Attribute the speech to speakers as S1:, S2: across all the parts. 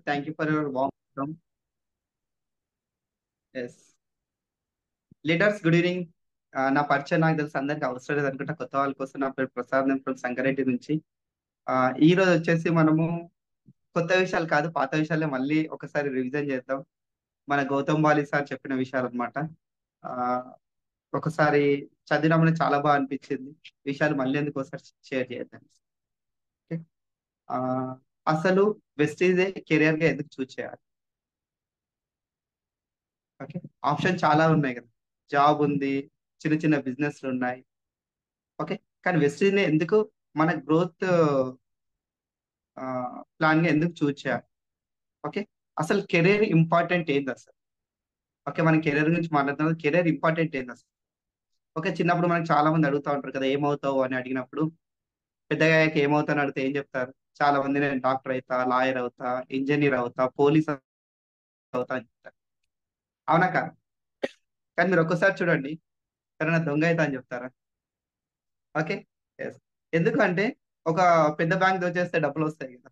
S1: Thank you for your warm welcome. Yes. Leaders good evening. నా పరిచయం నాకు తెలుసు అందరికి అవసరం లేదు అనుకుంటా. కొత్త వాళ్ళ కోసం నా పేరు ప్రసాద్, నేను ఫ్రమ్ సంగారెడ్డి నుంచి. ఈ రోజు వచ్చేసి మనము కొత్త విషయాలు కాదు, పాత విషయాలే మళ్ళీ ఒకసారి రివిజన్ చేద్దాం. మన గౌతమ్ బాలి సార్ చెప్పిన విషయాలు అనమాట. ఒకసారి చదివినప్పుడు చాలా బాగా అనిపించింది. విషయాలు మళ్ళీ ఎందుకు ఒకసారి షేర్ చేద్దాం. ఓకే. ఆ, అసలు వెస్టీజే కెరియర్ గా ఎందుకు చూస్ చేయాలి? ఓకే. ఆప్షన్ చాలా ఉన్నాయి కదా. జాబ్ ఉంది, చిన్న చిన్న బిజినెస్లు ఉన్నాయి. ఓకే. కానీ వెస్టీజ్ ని ఎందుకు మన గ్రోత్ ప్లాన్ గా ఎందుకు చూస్ చేయాలి? ఓకే. అసలు కెరీర్ ఇంపార్టెంట్ ఏంది అసలు? ఓకే, మన కెరీర్ గురించి మాట్లాడుతున్నది. కెరీర్ ఇంపార్టెంట్ ఏంది అసలు? ఓకే, చిన్నప్పుడు మనకు చాలా మంది అడుగుతా ఉంటారు కదా, ఏమవుతావు అని అడిగినప్పుడు పెద్దగా అయ్యాక ఏమవుతాను అడిగితే ఏం చెప్తారు? చాలా మంది నేను డాక్టర్ అవుతా, లాయర్ అవుతా, ఇంజనీర్ అవుతా, పోలీస్ అవుతా అని చెప్తారు. అవునా కాదు? కానీ మీరు ఒక్కసారి చూడండి, ఎవరైనా దొంగ అవుతా అని చెప్తారా? ఓకే. ఎస్. ఎందుకంటే ఒక పెద్ద బ్యాంక్ దోచేస్తే డబ్బులు వస్తాయి కదా,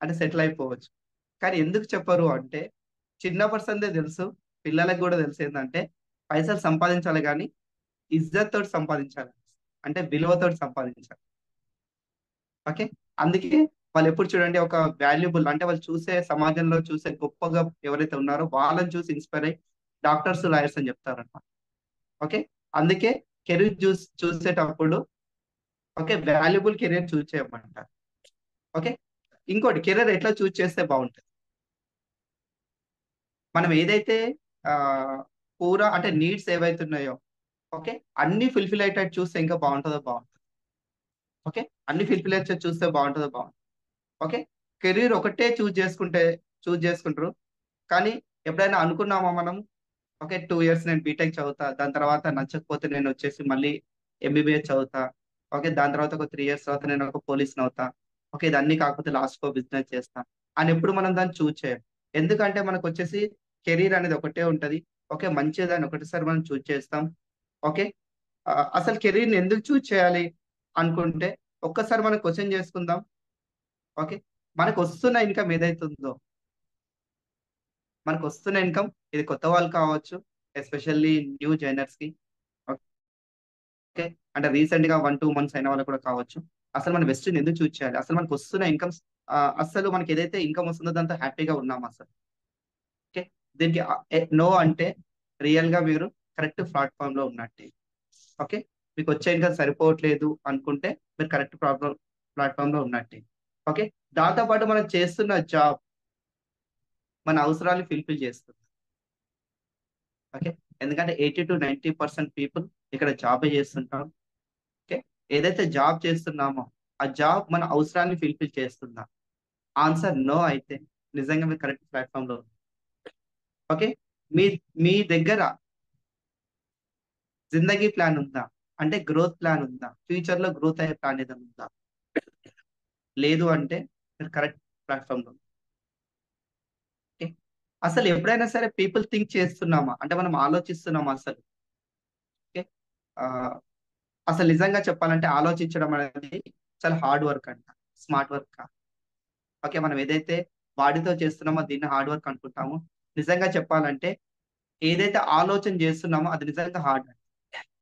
S1: అంటే సెటిల్ అయిపోవచ్చు. కానీ ఎందుకు చెప్పరు అంటే, చిన్న పర్సన్దే తెలుసు, పిల్లలకు కూడా తెలుసు ఏంటంటే పైసలు సంపాదించాలి కానీ ఇజ్జత్ తోటి సంపాదించాలి, అంటే విలువతోటి సంపాదించాలి. ఓకే. అందుకే వాళ్ళు ఎప్పుడు చూడండి, ఒక వాల్యుబుల్ అంటే వాళ్ళు చూసే సమాజంలో చూసే గొప్పగా ఎవరైతే ఉన్నారో వాళ్ళని చూసి ఇన్స్పైర్ అయ్యి డాక్టర్స్, లాయర్స్ అని చెప్తారన్నమాట. ఓకే. అందుకే కెరీర్ చూసేటప్పుడు ఓకే వాల్యుబుల్ కెరీర్ చూస్ చేయమంటారు. ఓకే. ఇంకోటి, కెరీర్ ఎట్లా చూస్ చేస్తే బాగుంటుంది? మనం ఏదైతే ఆ పూరా అంటే నీడ్స్ ఏవైతున్నాయో, ఓకే, అన్ని ఫుల్ఫిల్ అయ్యేటట్టు చూస్తే ఇంకా బాగుంటుంది. ఓకే. అన్ని ఫుల్ఫిల్ అయ్యేటట్టు చూస్తే బాగుంటుంది. ఓకే. కెరీర్ ఒకటే చూస్ చేసుకుంటారు. కానీ ఎప్పుడైనా అనుకున్నామా మనం, ఓకే 2 ఇయర్స్ నేను బీటెక్ చదువుతా, దాని తర్వాత నచ్చకపోతే నేను వచ్చేసి మళ్ళీ ఎంబీబీఎస్ చదువుతా, ఓకే, దాని తర్వాత ఒక 3 ఇయర్స్ తర్వాత నేను ఒక పోలీస్ అవుతా, ఓకే, ఇది అన్ని కాకపోతే లాస్ట్ కో బిజినెస్ చేస్తా అని ఎప్పుడు మనం దాన్ని చూస్ చేయం. ఎందుకంటే మనకు వచ్చేసి కెరీర్ అనేది ఒకటే ఉంటది. ఓకే, మంచిదని ఒకటిసారి మనం చూస్ చేస్తాం. ఓకే. అసలు కెరీర్ ని ఎందుకు చూస్ చేయాలి అనుకుంటే ఒక్కసారి మనం క్వశ్చన్ చేసుకుందాం. ఓకే. మనకు వస్తున్న ఇన్కమ్ ఏదైతుందో, మనకు వస్తున్న ఇన్కమ్, ఇది కొత్త వాళ్ళు కావచ్చు, ఎస్పెషల్లీ న్యూ జైనర్స్ కి, ఓకే, అంటే రీసెంట్ గా 1-2 మంత్స్ అయిన వాళ్ళు కూడా కావచ్చు. అసలు మన వెస్టిన్ ఎందుకు చూస్ చేయాలి? అసలు మనకు వస్తున్న ఇన్కమ్స్, అసలు మనకి ఏదైతే ఇన్కమ్ వస్తుందో దాంతో హ్యాపీగా ఉన్నాం అసలు? ఓకే. దీనికి నో అంటే రియల్ గా మీరు కరెక్ట్ ప్లాట్ఫామ్ లో ఉన్నట్టే. ఓకే. మీకు వచ్చే ఇన్కమ్ సరిపోవట్లేదు అనుకుంటే మీరు కరెక్ట్ ప్లాట్ఫామ్ లో ఉన్నట్టే. ఓకే. దాంతో పాటు మనం చేస్తున్న జాబ్ మన అవసరాలు ఫుల్ఫిల్ చేస్తుంది. ఓకే. ఎందుకంటే 80-90% పీపుల్ ఇక్కడ జాబ్ చేస్తుంటాం. ఓకే. ఏదైతే జాబ్ చేస్తున్నామో ఆ జాబ్ మన అవసరాన్ని ఫుల్ఫిల్ చేస్తుందా? ఆన్సర్ నో అయితే నిజంగా మీరు కరెక్ట్ ప్లాట్ఫామ్ లో ఉన్నారు. ఓకే. మీ మీ దగ్గర జిందగీ ప్లాన్ ఉందా? అంటే గ్రోత్ ప్లాన్ ఉందా? ఫ్యూచర్ లో గ్రోత్ అయ్యే ప్లాన్ ఏదైనా ఉందా? లేదు అంటే మీరు కరెక్ట్ ప్లాట్ఫామ్ లో ఉన్నారు. ఓకే. అసలు ఎప్పుడైనా సరే పీపుల్ థింక్ చేస్తున్నామా, అంటే మనం ఆలోచిస్తున్నామా అసలు? ఓకే. ఆ, అసలు నిజంగా చెప్పాలంటే ఆలోచించడం అనేది చాలా హార్డ్ వర్క్ అంట, స్మార్ట్ వర్క్ కాదు. ఓకే. మనం ఏదైతే బాడీతో చేస్తున్నామో దీన్ని హార్డ్ వర్క్ అనుకుంటాము. నిజంగా చెప్పాలంటే ఏదైతే ఆలోచన చేస్తున్నామో అది నిజంగా హార్డ్.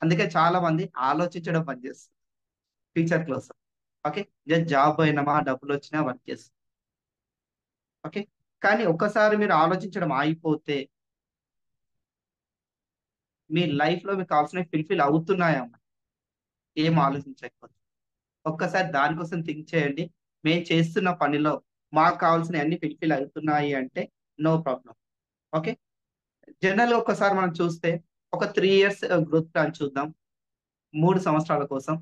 S1: అందుకే చాలా మంది ఆలోచించడం పని చేస్తారు ఫ్యూచర్ కోసం. ఓకే. జస్ట్ జాబ్ పోయినామా, డబ్బులు వచ్చినా వర్క్ చేస్తాం. ఓకే. కానీ ఒక్కసారి మీరు ఆలోచించడం ఆగిపోతే మీ లైఫ్ లో మీకు కావాల్సిన ఫుల్ఫిల్ అవుతున్నాయా? ఏం ఆలోచించకపోతే ఒక్కసారి దానికోసం థింక్ చేయండి. మేము చేస్తున్న పనిలో మాకు కావాల్సిన అన్ని ఫుల్ఫిల్ అవుతున్నాయి అంటే నో ప్రాబ్లం. ఓకే. జనరల్ గా ఒక్కసారి మనం చూస్తే ఒక 3 ఇయర్స్ గ్రోత్ ప్లాన్ చూద్దాం. 3 సంవత్సరాల కోసం.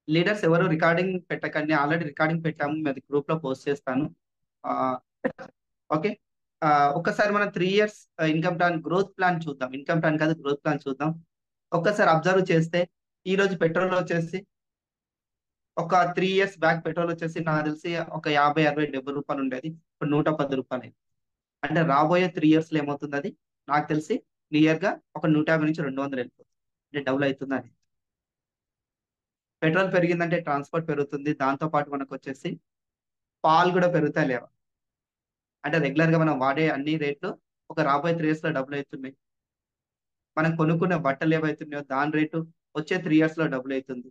S1: లీడర్స్ ఎవరు రికార్డింగ్ పెట్టకండి, ఆల్రెడీ రికార్డింగ్ పెట్టాము, అది గ్రూప్ లో పోస్ట్ చేస్తాను. ఆ, ఓకే. ఆ, ఒక్కసారి మనం 3 years income plan growth plan చూద్దాం. ఇన్కమ్ ప్లాన్ కాదు, గ్రోత్ ప్లాన్ చూద్దాం. ఒక్కసారి అబ్జర్వ్ చేస్తే ఈ రోజు పెట్రోల్ వచ్చేసి ఒక 3 ఇయర్స్ బ్యాక్ పెట్రోల్ వచ్చేసి నాకు తెలిసి ఒక 50, 60, 70 రూపాయలు ఉండేది. ఇప్పుడు 110 రూపాయలు అయింది. అంటే రాబోయే 3 ఇయర్స్ లో ఏమవుతుంది అది నాకు తెలిసి క్లియర్ గా ఒక 150 నుంచి 200 వెళ్ళిపోతుంది. అంటే డబుల్ అవుతుంది అది. పెట్రోల్ పెరిగిందంటే ట్రాన్స్పోర్ట్ పెరుగుతుంది. దాంతో పాటు మనకు వచ్చేసి పాలు కూడా పెరుగుతాయి లేవా? అంటే రెగ్యులర్ గా మనం వాడే అన్ని రేట్లు ఒక రాబోయే 3 ఇయర్స్ లో డబుల్ అవుతున్నాయి. మనం కొనుక్కునే బట్టలు ఏవైతున్నాయో దాని రేటు వచ్చే 3 ఇయర్స్ లో డబుల్ అవుతుంది.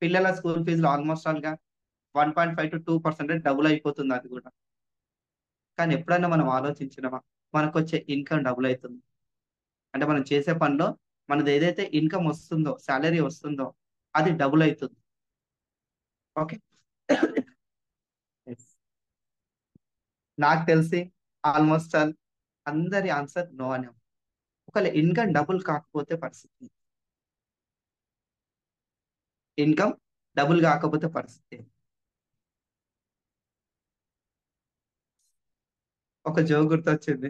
S1: పిల్లల స్కూల్ ఫీజులు ఆల్మోస్ట్ ఆల్ గా 1.5 to 2% డబుల్ అయిపోతుంది అది కూడా. కానీ ఎప్పుడైనా మనం ఆలోచించినామా మనకు వచ్చే ఇన్కమ్ డబుల్ అవుతుంది? అంటే మనం చేసే పనిలో మనది ఏదైతే ఇన్కమ్ వస్తుందో, సాలరీ వస్తుందో అది డబుల్ అవుతుంది. ఓకే. Yes. నాకు తెలిసి ఆల్మోస్ట్ ఆల్ అందరి ఆన్సర్ నో అనే ఉంది. ఒకవేళ ఇన్కమ్ డబుల్ కాకపోతే పరిస్థితి, ఇన్కమ్ డబుల్ కాకపోతే పరిస్థితి. ఒక జోక్ గుర్తొచ్చింది.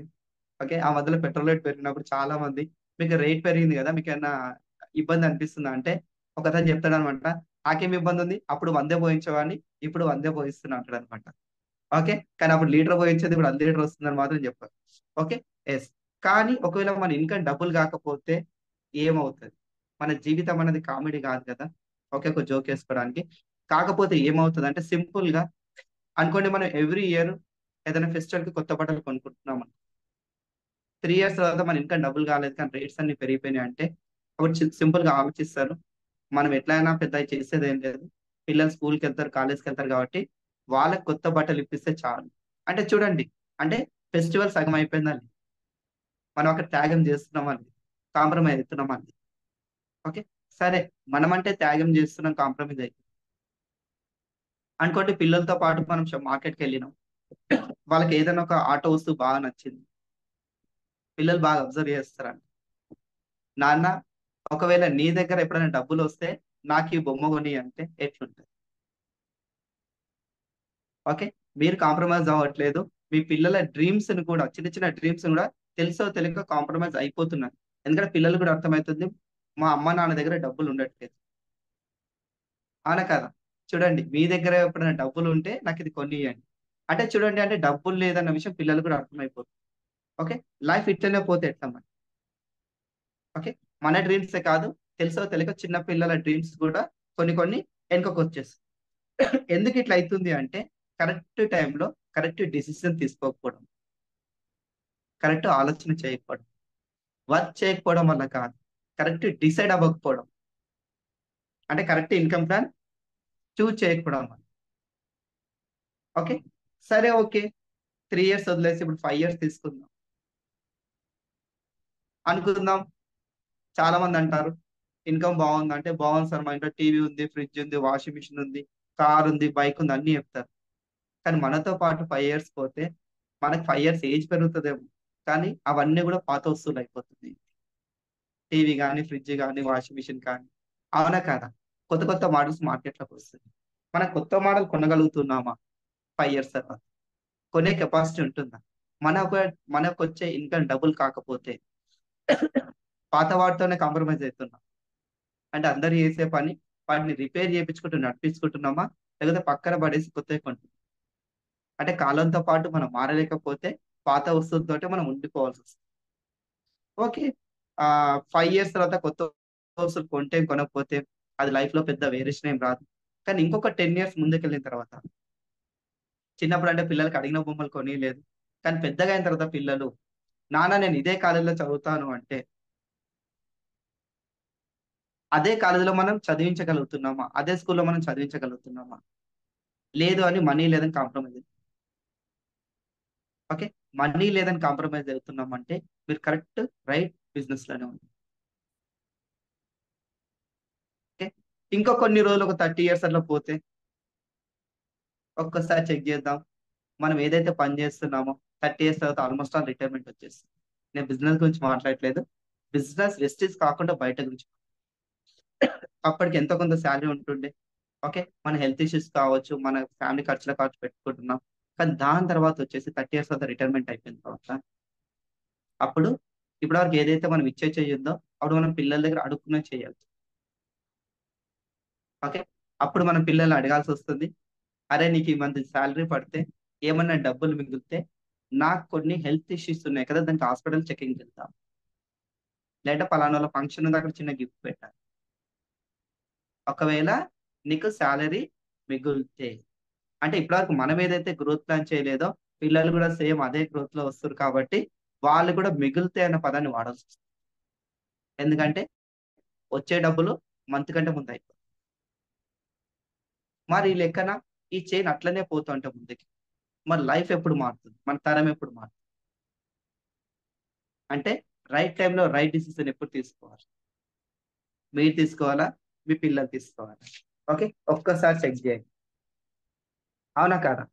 S1: ఓకే. ఆ మధ్యలో పెట్రోల్ రేట్ పెరిగినప్పుడు చాలా మంది మీకు రేట్ పెరిగింది కదా, మీకు ఏమన్నా ఇబ్బంది అనిపిస్తుందా అంటే ఒక అతను చెప్తాడు అనమాట, నాకేం ఇబ్బంది ఉంది, అప్పుడు 100 పోయించేవాడిని, ఇప్పుడు 100 పోయిస్తున్నా అంటాడు అనమాట. ఓకే. కానీ అప్పుడు లీటర్ పోయించేది ఇప్పుడు 1 లీటర్ వస్తుందని మాత్రం చెప్పారు. ఓకే. ఎస్. కానీ ఒకవేళ మన ఇన్కమ్ డబుల్ కాకపోతే ఏమవుతుంది? మన జీవితం అనేది కామెడీ కాదు కదా. ఓకే. ఒక జోక్ వేసుకోవడానికి. కాకపోతే ఏమవుతుంది అంటే సింపుల్ గా అనుకోండి, మనం ఎవ్రీ ఇయర్ ఏదైనా ఫెస్టివల్ కి కొత్త బట్టలు కొనుక్కుంటున్నాం. 3 ఇయర్స్ తర్వాత మన ఇన్కమ్ డబుల్ కాలేదు కానీ రేట్స్ అన్ని పెరిగిపోయినాయి అంటే అప్పుడు సింపుల్ గా ఆలోచిస్తారు. మనం ఎట్లయినా పెద్ద చేసేది ఏం లేదు. పిల్లలు స్కూల్కి వెళ్తారు, కాలేజ్కి వెళ్తారు కాబట్టి వాళ్ళకి కొత్త బట్టలు ఇప్పిస్తే చాలు. అంటే చూడండి, అంటే ఫెస్టివల్ సగం అయిపోయిందండి. మనం అక్కడ త్యాగం చేస్తున్నామండి, కాంప్రమైజ్ అవుతున్నామండి. ఓకే. సరే, మనం అంటే త్యాగం చేస్తున్నాం, కాంప్రమైజ్ అయి అనుకోండి పిల్లలతో పాటు మనం మార్కెట్కి వెళ్ళినాం. వాళ్ళకి ఏదైనా ఒక ఆటో వస్తువు బాగా నచ్చింది. పిల్లలు బాగా అబ్జర్వ్ చేస్తారండి. నాన్న, ఒకవేళ నీ దగ్గర ఎప్పుడైనా డబ్బులు వస్తే నాకు ఈ బొమ్మ కొని అంటే ఎట్లుంటది? ఓకే. మీరు కాంప్రమైజ్ అవ్వట్లేదు. మీ పిల్లల డ్రీమ్స్ ని కూడా, చిన్న చిన్న డ్రీమ్స్ కూడా తెలుసో తెలియక కాంప్రమైజ్ అయిపోతున్నారు. ఎందుకంటే పిల్లలు కూడా అర్థమవుతుంది, మా అమ్మ నాన్న దగ్గర డబ్బులు ఉండట్లేదు. అవునా కదా? చూడండి, మీ దగ్గర ఎప్పుడైనా డబ్బులు ఉంటే నాకు ఇది కొనియండి అంటే చూడండి, అంటే డబ్బులు లేదన్న విషయం పిల్లలు కూడా అర్థమైపోతుంది. ఓకే. లైఫ్ ఇట్లనే పోతే ఎట్లా మరి? ఓకే. మన డ్రీమ్సే కాదు, తెలుసో తెలియక చిన్న పిల్లల డ్రీమ్స్ కూడా కొన్ని కొన్ని వెనుకకొచ్చేస్తాయి. ఎందుకు ఇట్లా అయితుంది అంటే కరెక్ట్ టైంలో కరెక్ట్ డిసిషన్ తీసుకోకపోవడం, కరెక్ట్ ఆలోచన చేయకపోవడం, వర్క్ చేయకపోవడం వల్ల కాదు, కరెక్ట్ డిసైడ్ అవ్వకపోవడం, అంటే కరెక్ట్ ఇన్కమ్ ప్లాన్ చూజ్ చేయకపోవడం వల్ల. ఓకే. సరే, ఓకే. 3 ఇయర్స్ వదిలేసి ఇప్పుడు 5 ఇయర్స్ తీసుకుందాం అనుకుందాం. చాలా మంది అంటారు ఇన్కమ్ బాగుంది అంటే, బాగుంది సార్, మా ఇంట్లో టీవీ ఉంది, ఫ్రిడ్జ్ ఉంది, వాషింగ్ మిషన్ ఉంది, కార్ ఉంది, బైక్ ఉంది అన్ని చెప్తారు. కానీ మనతో పాటు 5 ఇయర్స్ పోతే మనకి 5 ఇయర్స్ ఏజ్ పెరుగుతుందేమో, కానీ అవన్నీ కూడా పాత వస్తువులు అయిపోతుంది. టీవీ కానీ, ఫ్రిడ్జ్ కానీ, వాషింగ్ మిషన్ కానీ. అవునా కాదా? కొత్త కొత్త మోడల్స్ మార్కెట్లోకి వస్తుంది. మనం కొత్త మోడల్ కొనగలుగుతున్నామా 5 ఇయర్స్ తర్వాత? కొనే కెపాసిటీ ఉంటుందా? మనకు మనకు వచ్చే ఇన్కమ్ డబుల్ కాకపోతే పాత వాటితోనే కాంప్రమైజ్ అవుతున్నాం. అంటే అందరు చేసే పని వాటిని రిపేర్ చేయించుకుంటూ నడిపించుకుంటున్నామా, లేకపోతే పక్కన పడేసి కొత్తవి కొంటున్నాం? అంటే కాలంతో పాటు మనం మారలేకపోతే పాత వస్తువులతోటే మనం ఉండిపోవాల్సి వస్తుంది. ఓకే. 5 ఇయర్స్ తర్వాత కొత్త వస్తువులు కొంటే కొనకపోతే అది లైఫ్ లో పెద్ద వేరియేషన్ ఏం రాదు. కానీ ఇంకొక 10 ఇయర్స్ ముందుకెళ్ళిన తర్వాత, చిన్నప్పుడు అంటే పిల్లలకి అడిగిన బొమ్మలు కొనియలేదు. కానీ పెద్దగా అయిన తర్వాత పిల్లలు, నాన్న నేను ఇదే కాలేజీలో చదువుతాను అంటే, అదే కాలేజీలో మనం చదివించగలుగుతున్నామా? అదే స్కూల్‌లో మనం చదివించగలుగుతున్నామా? లేదు అని మనీ లేదని కాంప్రమైజ్. ఓకే. మనీ లేదని కాంప్రమైజ్ అవుతున్నామంటే మీరు కరెక్ట్ రైట్ బిజినెస్ లోనే ఉన్నారు. ఓకే. ఇంకో కొన్ని రోజులు ఒక 30 ఇయర్స్ అట్లా పోతే ఒక్కసారి చెక్ చేద్దాం. మనం ఏదైతే పని చేస్తున్నామో 30 ఇయర్స్ తర్వాత ఆల్మోస్ట్ ఆల్ రిటైర్మెంట్ వచ్చేస్తుంది. నేను బిజినెస్ గురించి మాట్లాడట్లేదు. బిజినెస్ వెస్టీజ్ కాకుండా బయట గురించి. అప్పటికి ఎంతో కొంత సాలరీ ఉంటుండే. ఓకే. మన హెల్త్ ఇష్యూస్ కావచ్చు, మన ఫ్యామిలీ ఖర్చుల కావచ్చు పెట్టుకుంటున్నాం. కానీ దాని తర్వాత వచ్చేసి 30 ఇయర్స్ తర్వాత రిటైర్మెంట్ అయిపోయిన తర్వాత అప్పుడు ఇప్పటివరకు ఏదైతే మనం ఇచ్చే చేయొద్దో అప్పుడు మనం పిల్లల దగ్గర అడుక్కునే చేయాలి. ఓకే. అప్పుడు మనం పిల్లల్ని అడగాల్సి వస్తుంది. అరే నీకు ఈ మంత్ సాలరీ పడితే ఏమన్నా డబ్బులు మిగిలితే నాకు కొన్ని హెల్త్ ఇష్యూస్ ఉన్నాయి కదా, దానికి హాస్పిటల్ చెకింగ్ వెళ్తాం. లేదా పలానా వాళ్ళ ఫంక్షన్ ఉంది, అక్కడ చిన్న గిఫ్ట్ పెట్టాలి. ఒకవేళ నీకు శాలరీ మిగులితే. అంటే ఇప్పటివరకు మనం ఏదైతే గ్రోత్ ప్లాన్ చేయలేదో పిల్లలు కూడా సేమ్ అదే గ్రోత్ లో వస్తారు కాబట్టి వాళ్ళు కూడా మిగిలితే అన్న పదాన్ని వాడాల్సి వస్తుంది. ఎందుకంటే వచ్చే డబ్బులు మంత్ కంటే ముందు అయిపోతాయి. మరి ఈ లెక్కన ఈ చైన్ అట్లనే పోతుంటే ముందుకి మరి లైఫ్ ఎప్పుడు మారుతుంది, మన తరం ఎప్పుడు మారుతుంది? అంటే రైట్ టైంలో రైట్ డిసిజన్ ఎప్పుడు తీసుకోవాలి? మీరు తీసుకోవాలా, మీ పిల్లలు తీసుకోవాలా? ఓకే, ఒక్కసారి చెక్ చేయండి. అవునా కాదా?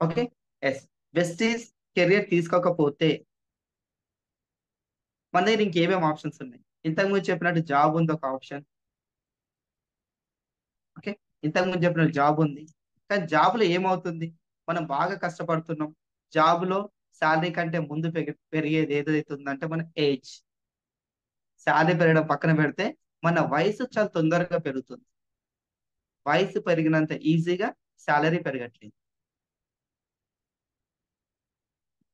S1: ఓకే. ఎస్. వెస్టీజ్ కెరియర్ తీసుకోకపోతే మన దగ్గర ఇంకేమేమి ఆప్షన్స్ ఉన్నాయి? ఇంతకు ముందు చెప్పినట్టు జాబ్ ఉంది ఒక ఆప్షన్. ఓకే. ఇంతకు ముందు చెప్పినట్టు జాబ్ ఉంది. కానీ జాబ్ లో ఏమవుతుంది? మనం బాగా కష్టపడుతున్నాం. జాబ్ లో శాలరీ కంటే ముందు పెరిగేది ఏదైతే ఉందంటే మన ఏజ్. శాలరీ పెరగడం పక్కన పెడితే మన వయసు చాలా తొందరగా పెరుగుతుంది. వయసు పెరిగినంత ఈజీగా శాలరీ పెరగట్లేదు.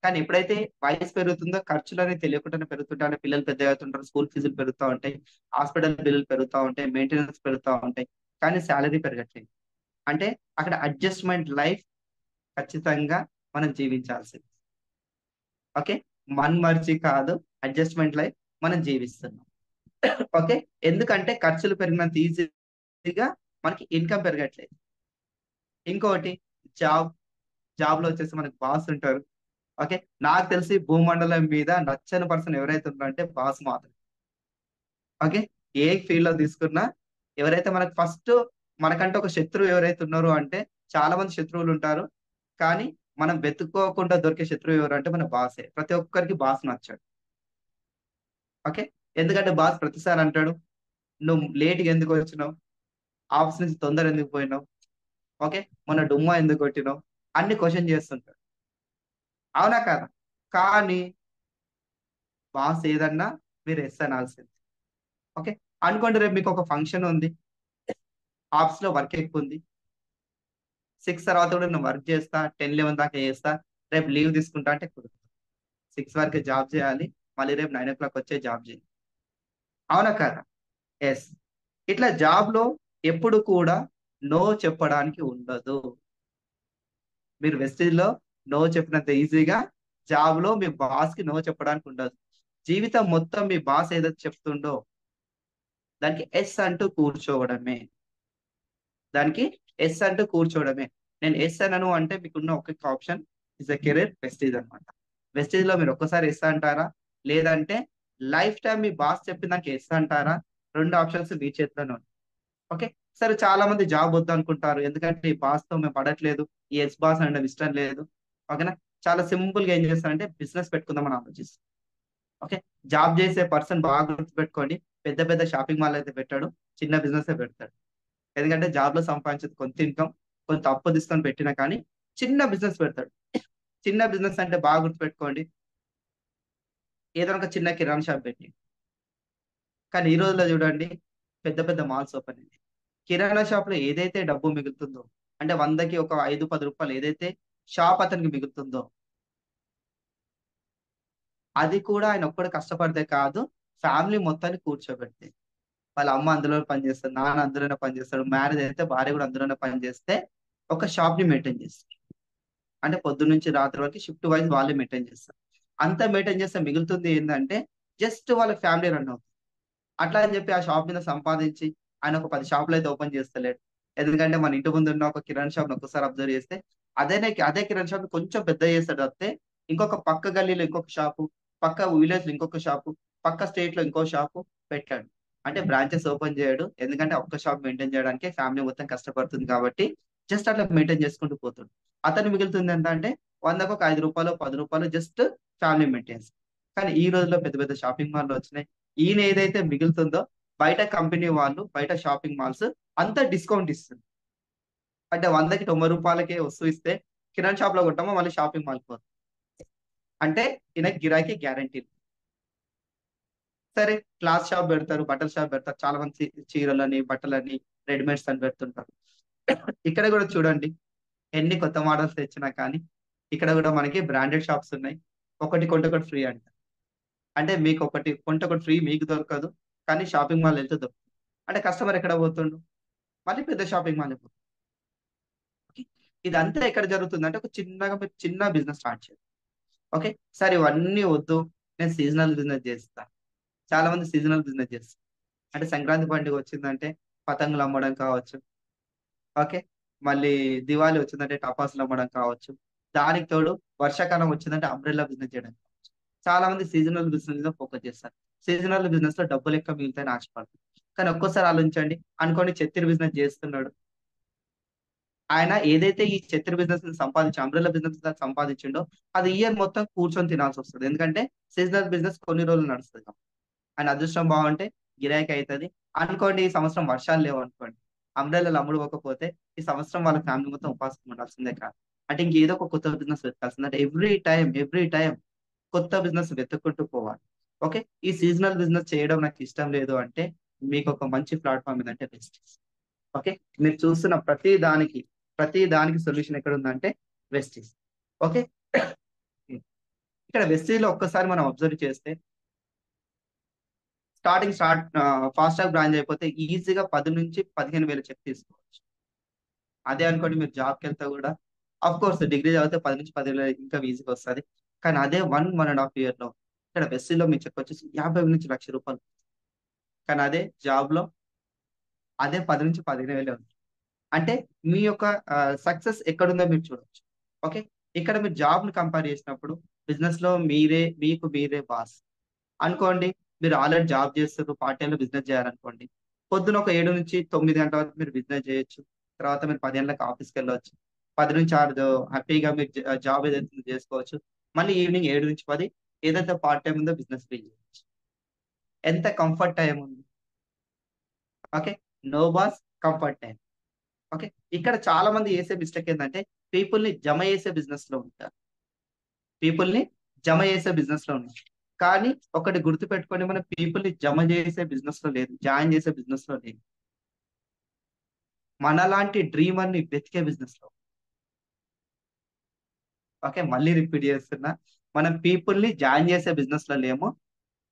S1: కానీ ఎప్పుడైతే వయసు పెరుగుతుందో ఖర్చులు అనేవి తెలియకుండానే పెరుగుతుంటాయి. అంటే పిల్లలు పెద్దగా అవుతుంటారు, స్కూల్ ఫీజులు పెరుగుతూ ఉంటాయి, హాస్పిటల్ బిల్లులు పెరుగుతూ ఉంటాయి, మెయింటెనెన్స్ పెరుగుతూ ఉంటాయి. కానీ శాలరీ పెరగట్లేదు. అంటే అక్కడ అడ్జస్ట్మెంట్ లైఫ్ ఖచ్చితంగా మనం జీవించాల్సింది. ఓకే. మర్జీ కాదు, అడ్జస్ట్మెంట్ లైఫ్ మనం జీవిస్తున్నాం. ఓకే. ఎందుకంటే ఖర్చులు పెరిగినంత ఈజీగా మనకి ఇన్కమ్ పెరగట్లేదు. ఇంకోటి జాబ్. జాబ్ లో వచ్చేసి మనకి బాస్ ఉంటారు. ఓకే. నాకు తెలిసి భూమండలం మీద నచ్చని పర్సన్ ఎవరైతే ఉన్నారంటే బాస్ మాత్రం. ఓకే. ఏ ఫీల్డ్ లో తీసుకున్నా ఎవరైతే మనకు ఫస్ట్ మనకంటే ఒక శత్రువు ఎవరైతే ఉన్నారో అంటే చాలా మంది శత్రువులు ఉంటారు. కానీ మనం వెతుక్కోకుండా దొరికే శత్రువు ఎవరు అంటే మన బాసే. ప్రతి ఒక్కరికి బాస్ నచ్చాడు. ఓకే. ఎందుకంటే బాస్ ప్రతిసారి అంటాడు, నువ్వు లేట్గా ఎందుకు వచ్చినావు, ఆఫీస్ నుంచి తొందర ఎందుకు పోయినావు, ఓకే, మొన్న డుమ్మా ఎందుకు కొట్టినావు, అన్ని క్వశ్చన్ చేస్తుంటాడు. అవునా కాదా? కానీ బాస్ ఏదన్నా మీరు ఎస్ అనాల్సింది. ఓకే. అనుకోండి రేపు మీకు ఒక ఫంక్షన్ ఉంది, ఆఫీస్ లో వర్క్ ఎక్కువ ఉంది, 6 తర్వాత కూడా నేను వర్క్ చేస్తా, 10, 11 దాకా చేస్తా, రేపు లీవ్ తీసుకుంటా అంటే కుదరదు. 6 వరకు జాబ్ చేయాలి, మళ్ళీ రేపు 9 o'clock వచ్చే జాబ్ చేయాలి. అవునా కదా? ఎస్. ఇట్లా జాబ్ లో ఎప్పుడు కూడా నో చెప్పడానికి ఉండదు. మీరు వెస్టేజ్ లో నో చెప్పినంత ఈజీగా జాబ్ లో మీ బాస్ కి నో చెప్పడానికి ఉండదు. జీవితం మొత్తం మీ బాస్ ఏదైతే చెప్తుండో దానికి ఎస్ అంటూ కూర్చోవడమే. దానికి ఎస్ అంటూ కూర్చోవడమే. నేను ఎస్ అనను అంటే మీకున్న ఒక్కొక్క option is a career wastage అనమాట. వెస్టేజ్ లో మీరు ఒక్కసారి ఎస్ అంటారా, లేదంటే లైఫ్ టైం మీ బాస్ చెప్పిన దానికి ఎస్ అంటారా? రెండు ఆప్షన్స్ మీ చేతిలోనే ఉన్నాయి. ఓకే. సరే, చాలా మంది జాబ్ వద్దు అనుకుంటారు, ఎందుకంటే ఈ బాస్ తో మేము పడట్లేదు, ఈ ఎస్ బాస్ అంటే ఇష్టం లేదు. ఓకేనా? చాలా సింపుల్ గా ఏం చేస్తారంటే బిజినెస్ పెట్టుకుందామని ఆలోచిస్తారు. ఓకే. జాబ్ చేసే పర్సన్ బాగా గుర్తుపెట్టుకోండి, పెద్ద పెద్ద షాపింగ్ మాల్ అయితే పెట్టాడు, చిన్న బిజినెస్ పెడతాడు. ఎందుకంటే జాబ్ లో సంపాదించేది కొంత ఇన్కమ్, కొంత అప్పు తీసుకొని పెట్టినా కానీ చిన్న బిజినెస్ పెడతాడు. చిన్న బిజినెస్ అంటే బాగా గుర్తుపెట్టుకోండి, ఏదైనా ఒక చిన్న కిరాణా షాప్ పెట్టి. కానీ ఈ రోజుల్లో చూడండి, పెద్ద పెద్ద మాల్స్ ఓపెన్ అయింది. కిరాణా షాప్ లో ఏదైతే డబ్బు మిగులుతుందో, అంటే 100కి ఒక 5, 10 రూపాయలు ఏదైతే షాప్ అతనికి మిగులుతుందో, అది కూడా ఆయన ఒక్కడు కష్టపడితే కాదు, ఫ్యామిలీ మొత్తాన్ని కూర్చోబెడితే. వాళ్ళ అమ్మ అందులోనే పనిచేస్తాడు, నాన్న అందులోనే పనిచేస్తాడు, మ్యారేజ్ అయితే భార్య కూడా అందులోనే పనిచేస్తే ఒక షాప్ ని మెయింటైన్ చేస్తారు. అంటే పొద్దున్న నుంచి రాత్రి వరకు షిఫ్ట్ వైజ్ వాళ్ళే మెయింటైన్ చేస్తారు. అంతా మెయింటైన్ చేస్తే మిగులుతుంది ఏంటంటే జస్ట్ వాళ్ళ ఫ్యామిలీ రన్ అవుతుంది. అట్లా అని చెప్పి ఆ షాప్ మీద సంపాదించి ఆయన ఒక 10 షాపులు అయితే ఓపెన్ చేస్తలేడు. ఎందుకంటే మన ఇంటి ముందు ఉన్న ఒక కిరాణా షాప్ ఒక్కసారి అబ్జర్వ్ చేస్తే అదే కిరాణా షాప్ కొంచెం పెద్ద చేస్తాడు తప్పితే ఇంకొక పక్క గల్లీలో ఇంకొక షాపు, పక్క విలేజ్ లో ఇంకొక షాపు, పక్క స్టేట్ లో ఇంకో షాపు పెట్టాడు. అంటే బ్రాంచెస్ ఓపెన్ చేయడు, ఎందుకంటే ఒక్క షాప్ మెయింటైన్ చేయడానికి ఫ్యామిలీ మొత్తం కష్టపడుతుంది కాబట్టి జస్ట్ అట్లా మెయింటైన్ చేసుకుంటూ పోతాడు. అతను మిగులుతుంది ఎంత అంటే 100కు ఒక 5 రూపాయలు, 10 రూపాయలు జస్ట్ ఫ్యామిలీ మెయింటెన్స్. కానీ ఈ రోజుల్లో పెద్ద పెద్ద షాపింగ్ మాల్ వచ్చినాయి. ఈయన ఏదైతే మిగులుతుందో బయట కంపెనీ వాళ్ళు, బయట షాపింగ్ మాల్స్ అంతా డిస్కౌంట్ ఇస్తుంది. అంటే 100కి 90 రూపాయలకే వస్తువు ఇస్తే కిరాణా షాప్ లో కొంటామో మళ్ళీ షాపింగ్ మాల్ పోతాం. అంటే ఈయన గిరాకీ గ్యారంటీ. సరే, క్లాత్ షాప్ పెడతారు, బట్టల షాప్ పెడతారు, చాలా మంది చీరలని, బట్టలని, రెడీమేడ్స్ అని పెడుతుంటారు. ఇక్కడ కూడా చూడండి, ఎన్ని కొత్త మోడల్స్ తెచ్చినా కానీ ఇక్కడ కూడా మనకి బ్రాండెడ్ షాప్స్ ఉన్నాయి. ఒకటి కొంటే ఒకటి ఫ్రీ అంట. అంటే మీకు ఒకటి కొంటే ఒకటి ఫ్రీ మీకు దొరకదు, కానీ షాపింగ్ మాల్ వెళ్తే దొరుకుతుంది. అంటే కస్టమర్ ఎక్కడ పోతుండు, మళ్ళీ పెద్ద షాపింగ్ మాల్ పోతుంది. ఓకే, ఇదంతా ఎక్కడ జరుగుతుంది అంటే ఒక చిన్నగా మీరు చిన్న బిజినెస్ స్టార్ట్ చేయాలి. ఓకే, సరే ఇవన్నీ వద్దు, నేను సీజనల్ బిజినెస్ చేస్తా. చాలా మంది సీజనల్ బిజినెస్ చేస్తారు. అంటే సంక్రాంతి పండుగ వచ్చిందంటే పతంగులు అమ్మడం కావచ్చు. ఓకే, మళ్ళీ దివాళీ వచ్చిందంటే టపాసులు అమ్మడం కావచ్చు. దానికి తోడు వర్షాకాలం వచ్చిందంటే అంబ్రెల్లా బిజినెస్ చేయడం కావచ్చు. చాలా మంది సీజనల్ బిజినెస్ లో ఫోకస్ చేస్తారు. సీజనల్ బిజినెస్ లో డబ్బులు ఎక్కువ మిగులుతాయని ఆశపడతారు. కానీ ఒక్కోసారి ఆలోచించండి, అనుకోండి చెత్తిరి బిజినెస్ చేస్తున్నాడు. ఆయన ఏదైతే ఈ చెత్తిరి బిజినెస్ సంపాదించి అంబ్రెల్లా బిజినెస్ సంపాదించిండో అది ఇయర్ మొత్తం కూర్చొని తినాల్సి వస్తుంది. ఎందుకంటే సీజనల్ బిజినెస్ కొన్ని రోజులు నడుస్తుంది కాబట్టి. ఆయన అదృష్టం బాగుంటే గిరాకీ అవుతుంది. అనుకోండి ఈ సంవత్సరం వర్షాలు లేవు అనుకోండి, అంబ్రెల్లాలు అమ్ముడుపోకపోతే ఈ సంవత్సరం వాళ్ళ ఫ్యామిలీ మొత్తం ఉపాసం ఉండాల్సిందే కాదు. అంటే ఇంకేదో ఒక కొత్త బిజినెస్ వెతకాల్సిందే. అంటే ఎవ్రీ టైం కొత్త బిజినెస్ వెతుక్కుంటూ పోవాలి. ఓకే, ఈ సీజనల్ బిజినెస్ చేయడం నాకు ఇష్టం లేదు అంటే మీకు ఒక మంచి ప్లాట్ఫామ్ ఏంటంటే వెస్టీస్. ఓకే, మీరు చూస్తున్న ప్రతి దానికి సొల్యూషన్ ఎక్కడ ఉందంటే వెస్టీస్. ఓకే, ఇక్కడ వెస్టీజ్ లో ఒక్కసారి మనం అబ్జర్వ్ చేస్తే స్టార్ట్ ఫాస్ట్ బ్రాంచ్ అయిపోతే ఈజీగా 10 నుంచి 15 వేల చెక్ తీసుకోవచ్చు. అదే అనుకోండి మీరు జాబ్కి వెళ్తే కూడా అఫ్ కోర్స్ డిగ్రీ చదివితే 10 నుంచి 15 వేలు ఇంకా ఈజీగా వస్తుంది. కానీ అదే 1.5 ఇయర్ లో ఇక్కడ వెస్సీలో మీ చెక్ వచ్చేసి 50 నుంచి 1,00,000 రూపాయలు. కానీ అదే జాబ్ లో అదే 10 నుంచి 15 వేలే ఉంది. అంటే మీ యొక్క సక్సెస్ ఎక్కడుందో మీరు చూడొచ్చు. ఓకే, ఇక్కడ మీరు జాబ్ ని కంపేర్ చేసినప్పుడు బిజినెస్ లో మీరే బాస్ అనుకోండి. మీరు ఆల్రెడీ జాబ్ చేస్తారు, పార్ట్ టైం లో బిజినెస్ చేయాలనుకోండి. పొద్దున ఒక 7 నుంచి 9 గంటల వరకు మీరు బిజినెస్ చేయొచ్చు. తర్వాత మీరు 10 గంటలకు ఆఫీస్కి వెళ్ళవచ్చు. 10 నుంచి 6 హ్యాపీగా మీరు జాబ్ ఏదైతే ఉందో చేసుకోవచ్చు. మళ్ళీ ఈవినింగ్ 7 నుంచి 10 ఏదైతే పార్ట్ టైం ఉందో బిజినెస్ చేయొచ్చు. ఎంత కంఫర్ట్ టైం ఉంది. Okay, no boss, comfort time. Okay, ఇక్కడ చాలా మంది చేసే మిస్టేక్ ఏంటంటే పీపుల్ ని జమ చేసే బిజినెస్ లో ఉంటారు. పీపుల్ ని జమ చేసే బిజినెస్ లో ఉన్నారు. కానీ ఒకటి గుర్తు పెట్టుకొని మన పీపుల్ ని జమ చేసే బిజినెస్ లో లేదు, జాయిన్ చేసే బిజినెస్ లో లేదు. మనలాంటి డ్రీమర్ ని వెతికే బిజినెస్ లో. ఓకే, మళ్ళీ రిపీట్ చేస్తున్నా, మనం పీపుల్ ని జాయిన్ చేసే బిజినెస్ లో లేము,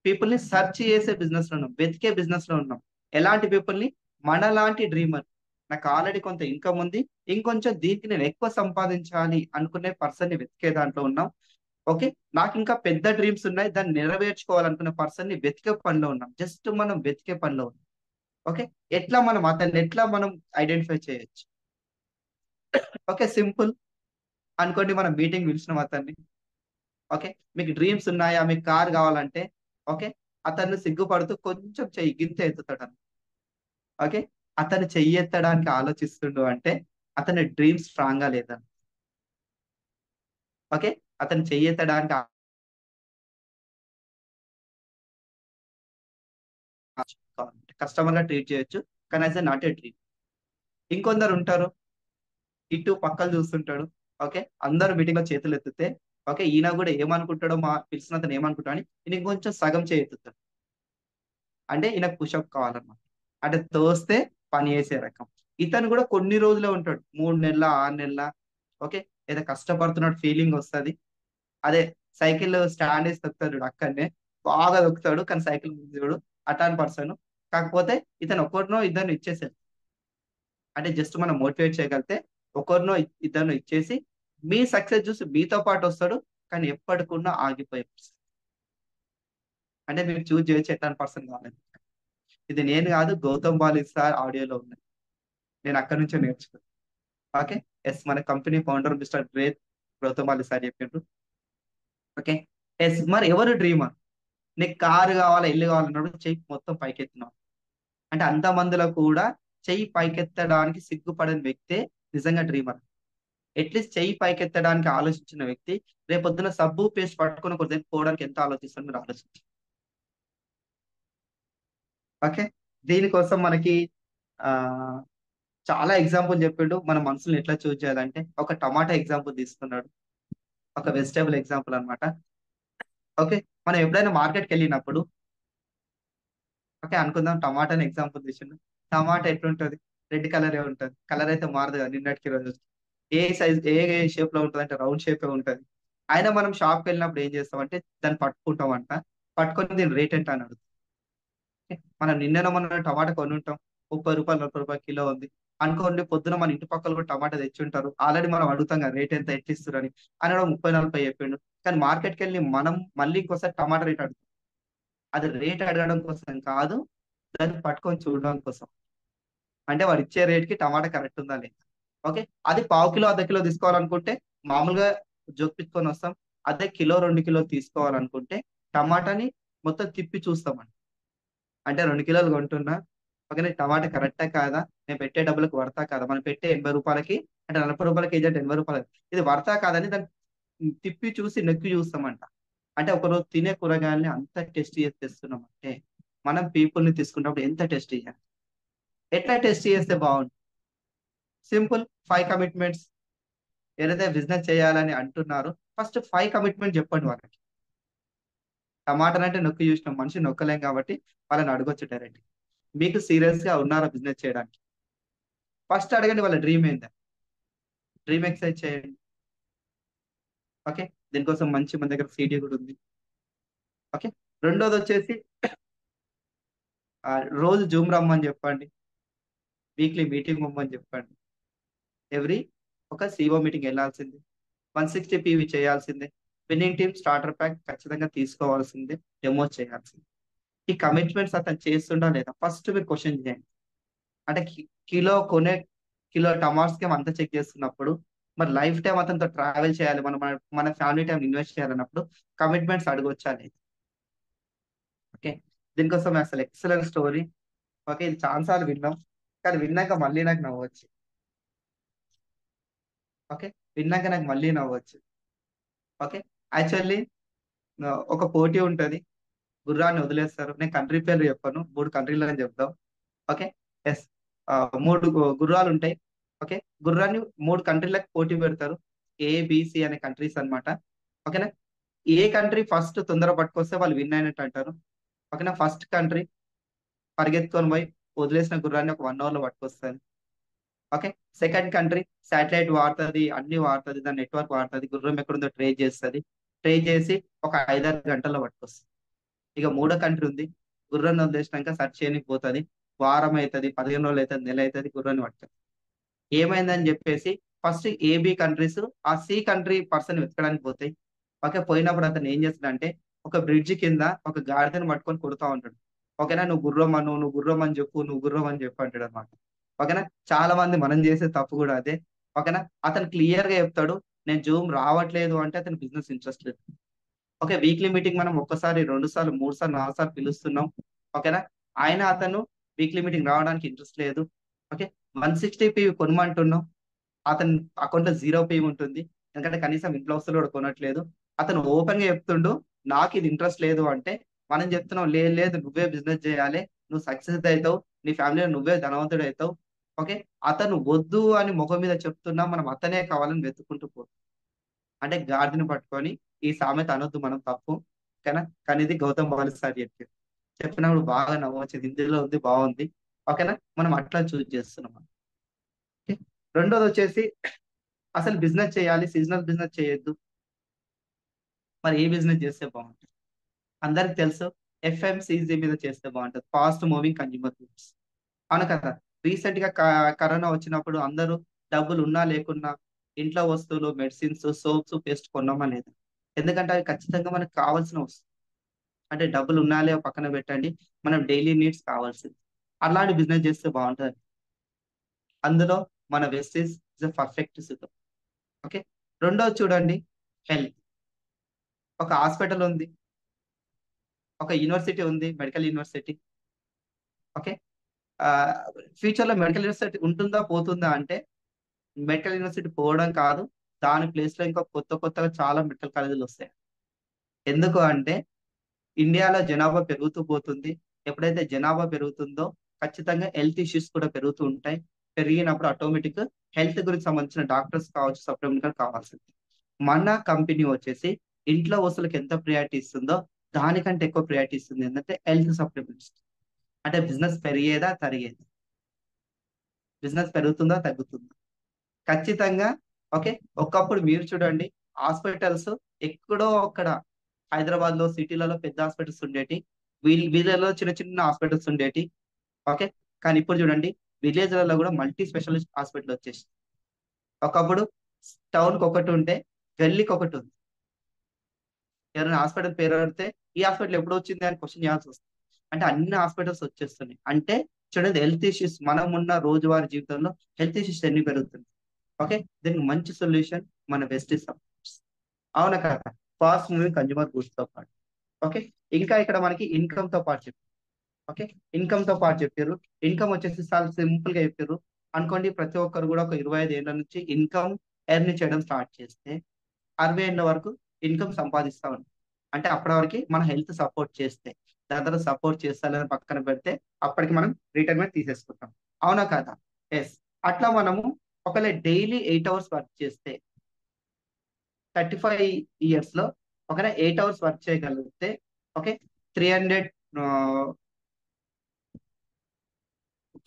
S1: పీపుల్ ని సెర్చ్ చేసే బిజినెస్ లో ఉన్నాం, వెతికే బిజినెస్ లో ఉన్నాం. ఎలాంటి పీపుల్ ని? మనలాంటి డ్రీమర్, నాకు ఆల్రెడీ కొంత ఇన్కమ్ ఉంది, ఇంకొంచెం దీనికి నేను ఎక్కువ సంపాదించాలి అనుకునే పర్సన్ ని వెతికే దాంట్లో ఉన్నాం. ఓకే, నాకు ఇంకా పెద్ద డ్రీమ్స్ ఉన్నాయి, దాన్ని నెరవేర్చుకోవాలనుకునే పర్సన్ ని వెతికే పనిలో ఉన్నాం. జస్ట్ మనం వెతికే పనిలో ఉన్నాం. ఓకే, ఎట్లా మనం ఐడెంటిఫై చేయొచ్చు? Okay, simple. అనుకోండి మనం మీటింగ్ పిలిచినాం అతన్ని. ఓకే, మీకు డ్రీమ్స్ ఉన్నాయా, మీకు కార్ కావాలంటే ఓకే, అతన్ని సిగ్గుపడుతూ కొంచెం చెయ్యి గింత ఎత్తుతాడు. ఓకే, అతను చెయ్యి ఎత్తడానికి ఆలోచిస్తుండు అంటే అతని డ్రీమ్ స్ట్రాంగ్ గా లేదని. ఓకే, అతను చెయ్యి ఎత్తడానికి కస్టమర్ గా ట్రీట్ చేయొచ్చు, కానీ యాజ్ నాట్ ఏ డ్రీమ్. ఇంకొందరు ఉంటారు, ఇటు పక్కలు చూస్తుంటాడు. ఓకే, అందరు మీటింగ్ లో చేతులు ఎత్తితే ఓకే, ఈయన కూడా ఏమనుకుంటాడో, మా పిలిచిన అతను ఏమనుకుంటాడు అని ఈయన ఇంకొంచెం సగం చేయెత్తుతాడు. అంటే ఈయనకు పుషప్ కావాలన్నమాట. అంటే తోస్తే పని చేసే రకం. ఇతను కూడా కొన్ని రోజులే ఉంటాడు, 3 నెలల 6 నెలల. ఓకే, ఏదో కష్టపడుతున్నట్టు ఫీలింగ్ వస్తది. అదే సైకిల్ స్టాండ్ వేసి తొక్కుతాడు చూడు, అక్కడనే బాగా తొక్కుతాడు, కానీ సైకిల్ చూడు అటాన్ పర్సన్. కాకపోతే ఇతను ఒకరినో ఇద్దరిని ఇచ్చేసాడు. అంటే జస్ట్ మనం మోటివేట్ చేయగలిగితే ఒకరినో ఇద్దరినో ఇచ్చేసి మీ సక్సెస్ చూసి మీతో పాటు వస్తాడు. కానీ ఎప్పటికున్నా ఆగిపోయే person. అంటే మీరు చూస్ చేయొచ్చు ఎట్లాంటి పర్సన్ కావాలని. ఇది నేను కాదు, గౌతమ్ బాలి సార్ ఆడియోలో ఉంది, నేను అక్కడి నుంచే నేర్చుకున్నాను. ఓకే, ఎస్, మన company founder mister great Gautam Bali sir చెప్పిండ్రు. ఓకే, ఎస్, మరి ఎవరు డ్రీమర్? నీకు కారు కావాలా, ఇల్లు కావాలన్నప్పుడు చెయ్యి మొత్తం పైకెత్తినావు. అంటే అంత మందిలో కూడా చెయ్యి పైకెత్తడానికి సిగ్గుపడని వ్యక్తే నిజంగా డ్రీమర్. అట్లీస్ట్ చెయ్యి పైకెత్తడానికి ఆలోచించిన వ్యక్తి రేపొద్దున సబ్బు పేస్ట్ పట్టుకొని ఒక దగ్గర పోవడానికి ఎంత ఆలోచిస్తారో మీరు ఆలోచించండి. ఓకే, దీనికోసం మనకి ఆ చాలా ఎగ్జాంపుల్ చెప్పిండు. మన మనసుని ఎట్లా చూజ్ చేయాలంటే ఒక టమాటా ఎగ్జాంపుల్ తీసుకున్నాడు, ఒక వెజిటేబుల్ ఎగ్జాంపుల్ అన్నమాట. ఓకే, మనం ఎప్పుడైనా మార్కెట్కి వెళ్ళినప్పుడు ఓకే అనుకుందాం, టమాటాని ఎగ్జాంపుల్ తీసిండు. టమాటా ఎట్లుంటది? రెడ్ కలర్ ఉంటది. కలర్ అయితే మారదు కదా నిన్నటికి రోజు. ఏ షేప్ లో ఉంటది అంటే రౌండ్ షేప్ ఉంటది. అయినా మనం షాప్కి వెళ్ళినప్పుడు ఏం చేస్తామంటే దాన్ని పట్టుకుంటామంట. పట్టుకొని దీని రేట్ ఎంత అని అడుగుతాం. మనం నిన్న మొన్న టమాటా కొని ఉంటాం, 30 రూపాయలు 40 రూపాయలు కిలో ఉంది అనుకోండి. పొద్దున మన ఇంటి పక్కల కూడా టమాటా తెచ్చి ఉంటారు, ఆల్రెడీ మనం అడుగుతాం కదా రేట్ ఎంత ఎట్లా ఇస్తున్నారని. అని కూడా 30 40 చెప్పిండు. కానీ మార్కెట్కి వెళ్ళి మనం మళ్ళీ ఇంకోసారి టమాటా రేట్ అడుగుతాం. అది రేట్ అడగడం కోసం కాదు, దాన్ని పట్టుకొని చూడడం కోసం. అంటే వాడు ఇచ్చే రేట్ కి టమాటా కరెక్ట్ ఉందా లేదా. ఓకే. అది పావు కిలో అర్ధ కిలో తీసుకోవాలనుకుంటే మామూలుగా జొప్పించుకొని వస్తాం. అదే కిలో 2 కిలోలు తీసుకోవాలనుకుంటే టమాటాని మొత్తం తిప్పి చూస్తామండి. అంటే 2 కిలోలు కొంటున్నా, ఓకే, టమాటా కరెక్టా కాదా, నేను పెట్టే డబ్బులకు వర్తా కాదా, మనం పెట్టే 80 రూపాయలకి, అంటే 40 రూపాయల కేజీ అంటే 80 రూపాయలు, ఇది వర్తా కాదని దాన్ని తిప్పి చూసి నొక్కి చూస్తామంట. అంటే ఒకరోజు తినే కూరగాయల్ని అంత టెస్ట్ చేసి తెస్తున్నాం అంటే మనం పీపుల్ ని తీసుకున్నప్పుడు ఎంత టెస్ట్ చేయాలి, ఎట్లా టెస్ట్ చేస్తే బాగుంటుంది. Simple 5 commitments. ఏదైతే బిజినెస్ చేయాలని అంటున్నారో ఫస్ట్ 5 కమిట్మెంట్ చెప్పండి వాళ్ళకి. టమాటాలు అంటే నొక్కి చూసినాం, మనిషి నొక్కలేం కాబట్టి వాళ్ళని అడగొచ్చు డైరెక్ట్. మీకు సీరియస్ గా ఉన్నారా బిజినెస్ చేయడానికి, ఫస్ట్ అడగండి వాళ్ళ డ్రీమ్ ఏందా, డ్రీమ్ ఎక్సైజ్ చేయండి. ఓకే. దీనికోసం మంచి మన దగ్గర సీడీ కూడా ఉంది. ఓకే. రెండోది వచ్చేసి ఆ, రోజు జూమ్ రమ్మని చెప్పండి, వీక్లీ మీటింగ్ రమ్మని చెప్పండి. ఎవ్రీ ఒక సిఓ మీటింగ్ వెళ్ళాల్సిందే, 160 PV చేయాల్సిందే, విన్నింగ్ టీమ్ స్టార్టర్ ప్యాక్ ఖచ్చితంగా తీసుకోవాల్సిందే, డెమో చేయాల్సిందే. ఈ కమిట్మెంట్స్ అతను చేస్తుండా లేదా ఫస్ట్ మీరు క్వశ్చన్ చేయండి. అంటే కిలో కొనే, కిలో టమాట్స్ కి అంతా చెక్ చేస్తున్నప్పుడు మరి లైఫ్ టైం అతనితో ట్రావెల్ చేయాలి, మనం మన మన ఫ్యామిలీ టైం ఇన్వెస్ట్ చేయాలన్నప్పుడు కమిట్మెంట్స్ అడగొచ్చా లేదు. ఓకే. దీనికోసం అసలు ఎక్సలెంట్ స్టోరీ. ఓకే, ఇది చాలా సార్లు విన్నాం, కానీ విన్నాక మళ్ళీ నాకు నవ్వచ్చు. ఓకే. విన్నాక నాకు మళ్ళీ నవ్వచ్చు. ఓకే. యాక్చువల్లీ ఒక పోటీ ఉంటది, గుర్రాన్ని వదిలేస్తారు. నేను కంట్రీ పేరు చెప్పాను, 3 కంట్రీలు అని చెప్దాం. ఓకే. ఎస్. మూడు గుర్రాలు ఉంటాయి. ఓకే. గుర్రాన్ని 3 కంట్రీలకు పోటీ పెడతారు, ఏబిసి అనే కంట్రీస్ అన్నమాట. ఓకేనా. ఏ కంట్రీ ఫస్ట్ తొందర పట్టుకొస్తే వాళ్ళు విన్ అయినట్టు అంటారు. ఓకేనా. ఫస్ట్ కంట్రీ పరిగెత్తుకొని పోయి వదిలేసిన గుర్రాన్ని ఒక 1 అవర్ లో పట్టుకొస్తుంది. ఓకే. సెకండ్ కంట్రీ శాటిలైట్ వాడుతుంది, అన్ని వాడుతుంది, దాని నెట్వర్క్ వాడుతుంది, గుర్రం ఎక్కడుందో ట్రేస్ చేస్తుంది, ట్రేస్ చేసి ఒక 5 6 గంటల్లో పట్టుకొస్తుంది. ఇక మూడో కంట్రీ ఉంది, గుర్రాన్ని వదిలేసినాక సెర్చ్ చేయడానికి పోతుంది, వారం అవుతుంది, 15 రోజులు అవుతుంది, నెల అవుతుంది, గుర్రాన్ని పట్టుతుంది. ఏమైందని చెప్పేసి ఫస్ట్ ఏబి కంట్రీస్ ఆ సి కంట్రీ పర్సన్ వెతకడానికి పోతాయి. ఓకే. పోయినప్పుడు అతను ఏం చేస్తాడంటే ఒక బ్రిడ్జ్ కింద ఒక గాడిదను పట్టుకొని కొడుతా ఉంటాడు. ఓకేనా. నువ్వు గుర్రం అను, నువ్వు గుర్రం అని చెప్పు, నువ్వు గుర్రం అని చెప్పు అంటాడు అనమాట. ఓకేనా. చాలా మంది మనం చేసే తప్పు కూడా అదే. ఓకేనా. అతను క్లియర్ గా చెప్తాడు, నేను జూమ్ రావట్లేదు అంటే అతని బిజినెస్ ఇంట్రెస్ట్ లేదు. ఓకే. వీక్లీ మీటింగ్ మనం ఒక్కసారి 2 సార్లు 3 సార్లు 4 సార్లు పిలుస్తున్నాం. ఓకేనా. అతను వీక్లీ మీటింగ్ రావడానికి ఇంట్రెస్ట్ లేదు. ఓకే. 160 PV కొనమంటున్నాం, అతని అకౌంట్ లో 0 PV ఉంటుంది. ఎందుకంటే కనీసం ఇంట్లో వస్తువులు కూడా కొనట్లేదు. అతను ఓపెన్ గా చెప్తుండు, నాకు ఇది ఇంట్రెస్ట్ లేదు అంటే మనం చెప్తున్నాం, లేదు లేదు నువ్వే బిజినెస్ చేయాలి, నువ్వు సక్సెస్ అవుతావు, నీ ఫ్యామిలీలో నువ్వే ధనవంతుడు అవుతావు. ఓకే. అతను వద్దు అని ముఖం మీద చెప్తున్నా మనం అతనే కావాలని వెతుక్కుంటూ పోతాం. అంటే గాడిని పట్టుకొని ఈ సామెత అనొద్దు మనం, తప్పు. ఓకేనా. కానీ ఇది గౌతమ్ బాలి సార్ చెప్పారు, చెప్పినప్పుడు బాగా నవ్వొచ్చింది, ఇందులో ఉంది బాగుంది. ఓకేనా. మనం అట్లా చూస్ చేస్తున్నాం. ఓకే. రెండోది వచ్చేసి అసలు బిజినెస్ చేయాలి, సీజనల్ బిజినెస్ చేయొద్దు. మరి ఏ బిజినెస్ చేస్తే బాగుంటుంది. అందరికి తెలుసు, ఎఫ్ఎంసీజీ మీద చేస్తే బాగుంటుంది, ఫాస్ట్ మూవింగ్ కన్జ్యూమర్ గుడ్స్. అవును కదా. రీసెంట్ గా కరోనా వచ్చినప్పుడు అందరూ డబ్బులు ఉన్నా లేకున్నా ఇంట్లో వస్తువులు, మెడిసిన్స్, సోప్స్, పేస్ట్ కొన్నామా లేదా. ఎందుకంటే అవి ఖచ్చితంగా మనకు కావాల్సిన వస్తువు. అంటే డబ్బులు ఉన్నా లేవో పక్కన పెట్టండి, మనం డైలీ నీడ్స్ కావాల్సింది. అలాంటి బిజినెస్ చేస్తే బాగుంటుంది. అందులో మన వెస్టీస్ ఇస్ పర్ఫెక్ట్ సుఖం. ఓకే. రెండోది చూడండి, హెల్త్. ఒక హాస్పిటల్ ఉంది, ఒక యూనివర్సిటీ ఉంది, మెడికల్ యూనివర్సిటీ. ఓకే. ఆ ఫ్యూచర్ లో మెడికల్ యూనివర్సిటీ ఉంటుందా పోతుందా అంటే మెడికల్ యూనివర్సిటీ పోవడం కాదు, దాని ప్లేస్ లో ఇంకా కొత్త కొత్తగా చాలా మెడికల్ కాలేజీలు వస్తాయి. ఎందుకు అంటే ఇండియాలో జనాభా పెరుగుతూ పోతుంది. ఎప్పుడైతే జనాభా పెరుగుతుందో ఖచ్చితంగా హెల్త్ ఇష్యూస్ కూడా పెరుగుతూ ఉంటాయి. పెరిగినప్పుడు ఆటోమేటిక్ హెల్త్ గురించి సంబంధించిన డాక్టర్స్ కావచ్చు, సప్లిమెంట్ కావాల్సింది. మన కంపెనీ వచ్చేసి ఇంట్లో వస్తువులకు ఎంత ప్రియారిటీ ఇస్తుందో దానికంటే ఎక్కువ ప్రియారిటీ ఇస్తుంది ఏంటంటే హెల్త్ సప్లిమెంట్స్. అంటే బిజినెస్ పెరిగేదా తరిగేదా, బిజినెస్ పెరుగుతుందా తగ్గుతుందా, ఖచ్చితంగా. ఓకే. ఒకప్పుడు మీరు చూడండి, హాస్పిటల్స్ ఎక్కడో అక్కడ హైదరాబాద్ లో సిటీలలో పెద్ద హాస్పిటల్స్ ఉండేటి, వీళ్ళలో చిన్న చిన్న హాస్పిటల్స్ ఉండేటి. ఓకే. కానీ ఇప్పుడు చూడండి, విలేజ్లలో కూడా మల్టీ స్పెషాలిస్ట్ హాస్పిటల్ వచ్చేసి, ఒకప్పుడు టౌన్ కి ఒకటి ఉంటే గల్లీకి ఒకటి ఉంది. ఎవరైనా హాస్పిటల్ పేరు అడిగితే ఈ హాస్పిటల్ ఎప్పుడు వచ్చింది అని క్వశ్చన్ చేయాల్సి వస్తుంది. అంటే అన్ని హాస్పిటల్స్ వచ్చేస్తున్నాయి. అంటే చూడండి, హెల్త్ ఇష్యూస్ మనం ఉన్న రోజువారీ జీవితంలో హెల్త్ ఇష్యూస్ ఎన్ని పెరుగుతుంది. ఓకే. దీనికి మంచి సొల్యూషన్ మన బెస్ట్ సపోర్ట్స్. అవునా కదా? ఫాస్ట్ మూవింగ్ కన్జ్యూమర్ గూడ్స్ తో పాటు. ఓకే. ఇంకా ఇక్కడ మనకి ఇన్కమ్ తో పాటు చెప్పారు. ఓకే. ఇన్కమ్ తో పాటు చెప్పారు. ఇన్కమ్ వచ్చేసి చాలా సింపుల్ గా చెప్పారు. అనుకోండి, ప్రతి ఒక్కరు కూడా ఒక 25 ఏళ్ల నుంచి ఇన్కమ్ ఎర్న్ చేయడం స్టార్ట్ చేస్తే 60 ఏళ్ల వరకు ఇన్కమ్ సంపాదిస్తా ఉంటాం. అంటే అప్పటి వరకు మన హెల్త్ సపోర్ట్ చేస్తే, దాని తర్వాత సపోర్ట్ చేస్తాలని పక్కన పెడితే అప్పటికి మనం రిటైర్మెంట్ తీసేసుకుంటాం. అవునా కదా? ఎస్. అట్లా మనము ఒకవేళ డైలీ 8 అవర్స్ వర్క్ చేస్తే 35 ఇయర్స్ లో ఒకవేళ 8 అవర్స్ వర్క్ చేయగలిగితే, ఓకే, 300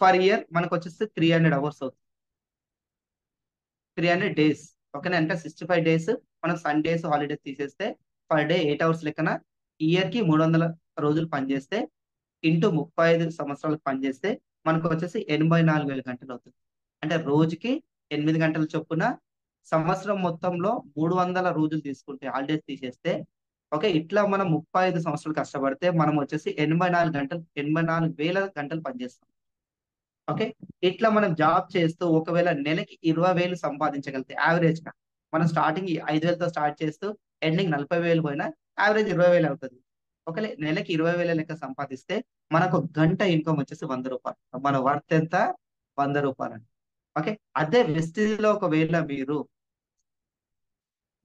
S1: పర్ ఇయర్ మనకు వచ్చేస్తే 300 అవర్స్ అవుతుంది. 300 డేస్. ఓకేనా? అంటే 65 డేస్. మనం సండేస్ హాలిడేస్ తీసేస్తే పర్ డే 8 అవర్స్ లెక్కన ఇయర్ కి 300 రోజులు పనిచేస్తే ఇంటూ 35 సంవత్సరాలకు పనిచేస్తే మనకు వచ్చేసి 84,000 గంటలు అవుతుంది. అంటే రోజుకి 8 గంటల చొప్పున సంవత్సరం మొత్తంలో 300 రోజులు తీసుకుంటే, హాలిడేస్ తీసేస్తే, ఓకే, ఇట్లా మనం 35 సంవత్సరాలు కష్టపడితే మనం వచ్చేసి 84 గంటలు, 84,000 గంటలు పనిచేస్తాం. ఓకే. ఇట్లా మనం జాబ్ చేస్తూ ఒకవేళ నెలకి 20,000 సంపాదించగలిగితే యావరేజ్ గా, మనం స్టార్టింగ్ 5,000తో స్టార్ట్ చేస్తూ ఎండింగ్ 40,000 పోయినా యావరేజ్ 20,000 అవుతుంది. ఒకవేళ నెలకి 20,000 లెక్క సంపాదిస్తే మనకు ఒక గంట ఇన్కమ్ వచ్చేసి ₹100. మన వర్త్ ఎంత? ₹100. ఓకే. అదే వెస్టీజ్ లో ఒకవేళ మీరు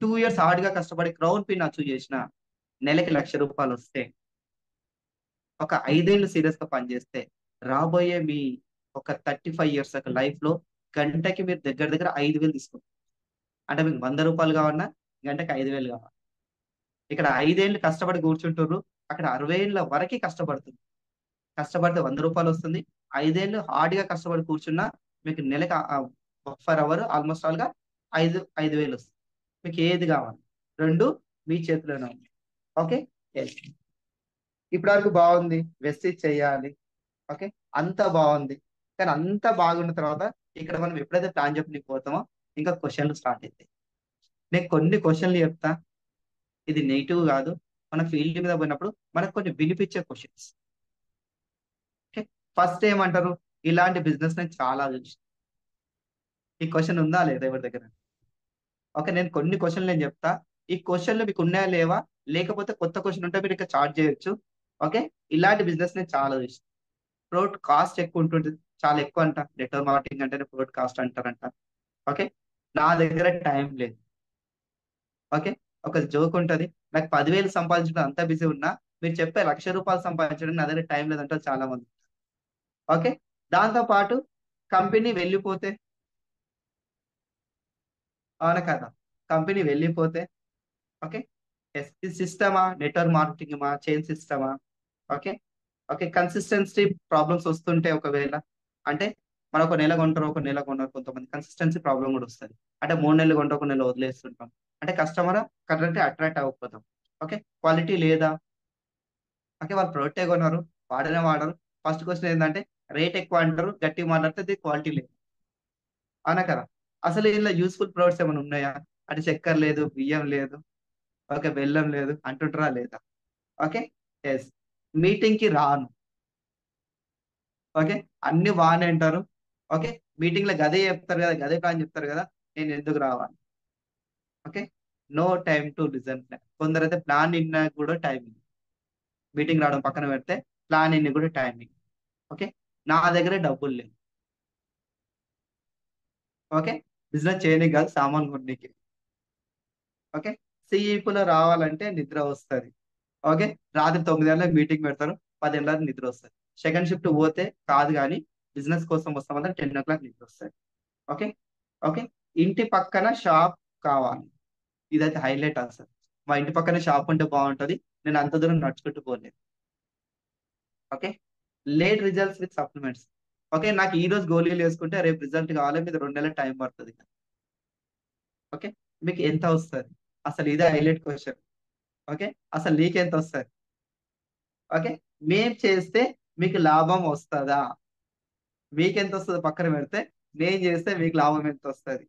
S1: 2 ఇయర్స్ హార్డ్ గా కష్టపడి క్రౌన్ పిన్ అచీవ్ చేసిన నెలకి ₹1,00,000 వస్తే, ఒక 5 ఏళ్ళు సీరియస్ గా పనిచేస్తే రాబోయే మీ ఒక 35 ఇయర్స్ యొక్క లైఫ్ లో గంటకి మీరు దగ్గర దగ్గర 5,000 తీసుకుంటారు. అంటే మీకు ₹100 కావన్నా గంటకి 5,000 కావాలి. ఇక్కడ 5 ఏళ్ళు కష్టపడి కూర్చుంటారు, అక్కడ 60 ఏళ్ళ వరకు కష్టపడుతుంది. కష్టపడితే ₹100 వస్తుంది. 5 ఏళ్ళు హార్డ్ గా కష్టపడి కూర్చున్నా మీకు నెలకి పర్ అవర్ ఆల్మోస్ట్ ఆల్ గా 5,000 వస్తుంది. మీకు ఏది కావాలి? రెండు మీ చేతిలోనే ఉంది. ఓకే. ఎస్. ఇప్పటి వరకు బాగుంది. వెస్టేజ్ చేయాలి. ఓకే. అంతా బాగుంది. కానీ అంతా బాగున్న తర్వాత ఇక్కడ మనం ఎప్పుడైతే ప్లాన్ చెప్పి పోతామో ఇంకా క్వశ్చన్లు స్టార్ట్ అవుతాయి. నేను కొన్ని క్వశ్చన్లు చెప్తా. ఇది నెగిటివ్ కాదు. మన ఫీల్డ్ మీద పోయినప్పుడు మనకు కొన్ని వినిపించే క్వశ్చన్స్. ఓకే. ఫస్ట్ ఏమంటారు? ఇలాంటి బిజినెస్ నేను చాలా చూసి, ఈ క్వశ్చన్ ఉందా లేదా ఎవరి దగ్గర? ఓకే. నేను కొన్ని క్వశ్చన్లు నేను చెప్తా. ఈ క్వశ్చన్లు మీకు ఉన్నాయా లేవా, లేకపోతే కొత్త క్వశ్చన్ ఉంటే మీరు ఇక్కడ చార్ట్ చేయొచ్చు. ఓకే. ఇలాంటి బిజినెస్ నేను చాలా చూసి, ప్రోడక్ట్ కాస్ట్ ఎక్కువ ఉంటుంది. చాలా ఎక్కువ అంట. నెట్వర్క్ మార్కెటింగ్ అంటేనే ప్రోడక్ట్ కాస్ట్ అంటారంట. ఓకే. నా దగ్గర టైం లేదు. ఓకే. ఒక జోక్ ఉంటది. నాకు 10,000 సంపాదించడం అంత బిజీ ఉన్నా మీరు చెప్పే ₹1,00,000 సంపాదించడం నా దగ్గర టైం లేదంటారు చాలా మంది. ఓకే. దాంతో పాటు కంపెనీ వెళ్ళిపోతే, అవునా కదా? కంపెనీ వెళ్ళిపోతే, ఓకే, ఎస్, ఇది సిస్టమా, నెట్వర్క్ మార్కెటింగ్ మా, చైన్ సిస్టమా? ఓకే. ఓకే. కన్సిస్టెన్సీ ప్రాబ్లమ్స్ వస్తుంటే ఒకవేళ, అంటే మనం ఒక నెల కొంటారు, ఒక నెల కొన్నారు, కొంతమంది కన్సిస్టెన్సీ ప్రాబ్లం కూడా వస్తుంది. అంటే 3 నెలలు కొంటే ఒక నెల వదిలేస్తుంటాం. అంటే కస్టమర్ కరెక్ట్ అట్రాక్ట్ అవ్వకపోతాం. ఓకే. క్వాలిటీ లేదా? ఓకే. వాళ్ళు ప్రొడక్టే కొన్నారు, వాడనే వాడరు. ఫస్ట్ క్వశ్చన్ ఏంటంటే రేట్ ఎక్కువ అంటారు, గట్టిగా మాట్లాడితే ఇది క్వాలిటీ లేదు. అవునా కదా? అసలు ఇలా యూస్ఫుల్ ప్రొడక్ట్స్ ఏమైనా ఉన్నాయా? అంటే చక్కెర లేదు, బియ్యం లేదు, ఓకే, బెల్లం లేదు అంటుంటారా లేదా? ఓకే. ఎస్. మీటింగ్ కి రాను. ఓకే. అన్ని బాగానే అంటారు. ఓకే. మీటింగ్ లో గదే చెప్తారు కదా, గదే ప్లాన్ చెప్తారు కదా, నేను ఎందుకు రావాలి? Okay. No time to listen. కొందరైతే ప్లాన్ విన్నా కూడా టైమింగ్, మీటింగ్ రావడం పక్కన పెడితే ప్లాన్ విని కూడా టైమింగ్. ఓకే. నా దగ్గర డబ్బులు లేవు. ఓకే. బిజినెస్ చేయనీకి కాదు, సామాన్ కొనీకి. ఓకే. సిఈపులో రావాలంటే నిద్ర వస్తుంది. ఓకే. రాత్రి 9 గంటలకు మీటింగ్ పెడతారు, 10 గంటలకు నిద్ర వస్తుంది. సెకండ్ షిఫ్ట్ పోతే కాదు కానీ బిజినెస్ కోసం వస్తామంటే 10 o'clock నిద్ర వస్తుంది. ఓకే. ఓకే. ఇంటి పక్కన షాప్ కావాలి. ఇదైతే హైలైట్ అసలు. మా ఇంటి పక్కన షాప్ ఉంటే బాగుంటది, నేను అంత దూరం నడుచుకుంటూ పోలేదు. Okay. Late results with supplements. Okay. నాకు ఈ రోజు గోళీలు వేసుకుంటే రేపు రిజల్ట్ కావాలి, మీద 2 నెలల టైం పడుతుంది. ఓకే. మీకు ఎంత వస్తుంది? అసలు ఇదే హైలైట్ క్వశ్చన్. ఓకే. అసలు నీకు ఎంత వస్తుంది? ఓకే. మేం చేస్తే మీకు లాభం వస్తుందా? మీకు ఎంత వస్తుందో పక్కన పెడితే నేను చేస్తే మీకు లాభం ఎంత వస్తుంది?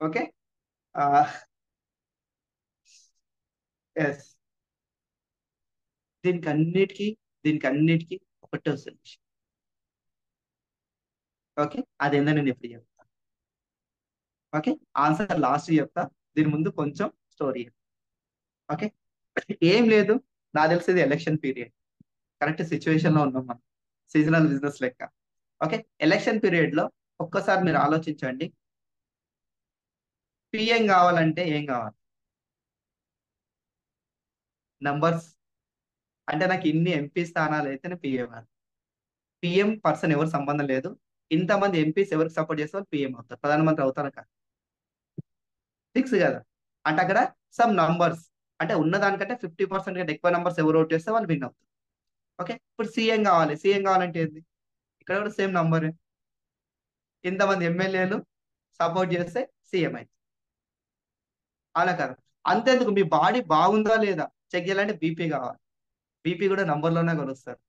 S1: ఓకే. ఎస్. దీనికి అన్నిటికీ దీనికి అన్నిటికీ ఒకటే సొల్యూషన్. ఓకే. అదేందో నేను ఎప్పుడు చెప్తా. ఓకే. ఆన్సర్ లాస్ట్ చెప్తా. దీని ముందు కొంచెం స్టోరీ. ఓకే. ఏం లేదు. నాకు తెలిసేది ఎలక్షన్ పీరియడ్. కరెక్ట్ సిచ్యువేషన్ లో ఉన్నాం మనం. సీజనల్ బిజినెస్ లెక్క. ఓకే. ఎలక్షన్ పీరియడ్ లో ఒక్కసారి మీరు ఆలోచించండి. పిఎం కావాలంటే ఏం కావాలి? నంబర్స్. అంటే నాకు ఇన్ని ఎంపీ స్థానాలు అయితేనే పిఎం. పిఎం పర్సన్ ఎవరు సంబంధం లేదు. ఇంతమంది ఎంపీస్ ఎవరికి సపోర్ట్ చేస్తే వాళ్ళు పిఎం అవుతారు, ప్రధానమంత్రి అవుతారు కదా. ఫిక్స్ కదా. అంటే అక్కడ సమ్ నంబర్స్, అంటే ఉన్న దానికంటే 50% కంటే ఎక్కువ నంబర్స్ ఎవరు ఓట్ చేస్తే వాళ్ళు విన్ అవుతారు. ఓకే. ఇప్పుడు సీఎం కావాలి. సీఎం కావాలంటే ఏంది? ఇక్కడ కూడా సేమ్ నంబర్. ఇంతమంది ఎమ్మెల్యేలు సపోర్ట్ చేస్తే సీఎం అయింది. అలా కదా. అంతేందుకు మీ బాడీ బాగుందా లేదా చెక్ చేయాలంటే బీపీ కావాలి. బీపీ కూడా నంబర్లోనే కొలుస్తారు.